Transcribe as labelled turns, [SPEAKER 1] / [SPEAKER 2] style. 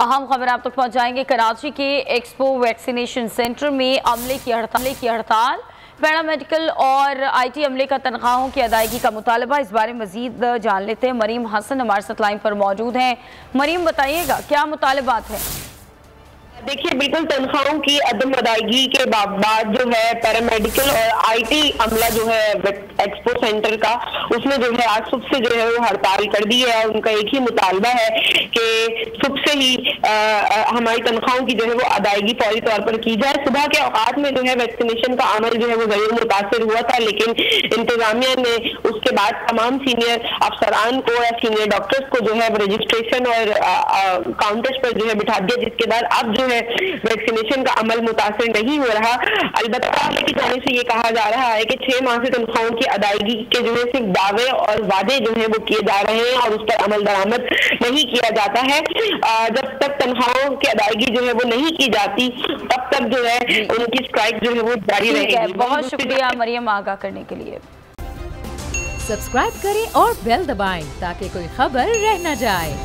[SPEAKER 1] अहम खबर आप तक पहुंचाएंगे। कराची के एक्सपो वैक्सीनेशन सेंटर में अमले की हड़ताल। पैरामेडिकल और IT अमले का तनख्वाहों की अदायगी का मुतालबा। इस बारे में मजीद जान लेते हैं। मरीम हसन हमारे साथ लाइन पर मौजूद हैं। मरीम, बताइएगा क्या मुतालबात है?
[SPEAKER 2] देखिए, बिल्कुल तनख्वाहों की अदम अदायगी के बाद जो है पैरामेडिकल और IT अमला जो है एक्सपो सेंटर का, उसने जो है आज सुबह से जो है वो हड़ताल कर दी है। और उनका एक ही मुतालबा है कि सुबह से ही हमारी तनख्वाहों की जो है वो अदायगी फौरी तौर पर की जाए। सुबह के औकात में जो है वैक्सीनेशन का अमल जो है वो जरूर मुतासर हुआ था, लेकिन इंतजामिया ने उसके बाद तमाम सीनियर अफसरान को या सीनियर डॉक्टर्स को जो है रजिस्ट्रेशन और काउंटर्स पर जो है बिठा दिया, जिसके बाद अब जो है वैक्सीनेशन का अमल मुतासर नहीं हो रहा। अलबत्ता की जाने से ये कहा जा रहा है कि 6 माह से तनख्वाहों की अदायगी के जो है सिर्फ दावे और वादे जो है वो किए जा रहे हैं और उस पर अमल दरामद नहीं किया जाता है। जब तक तनख्वाहों की अदायगी जो है वो नहीं की जाती, तब तक जो है उनकी स्ट्राइक जो है वो जारी रहेगी।
[SPEAKER 1] बहुत शुक्रिया मरियम, आगाह करने के लिए।
[SPEAKER 3] सब्सक्राइब करें और बेल दबाएं ताकि कोई खबर रह न जाए।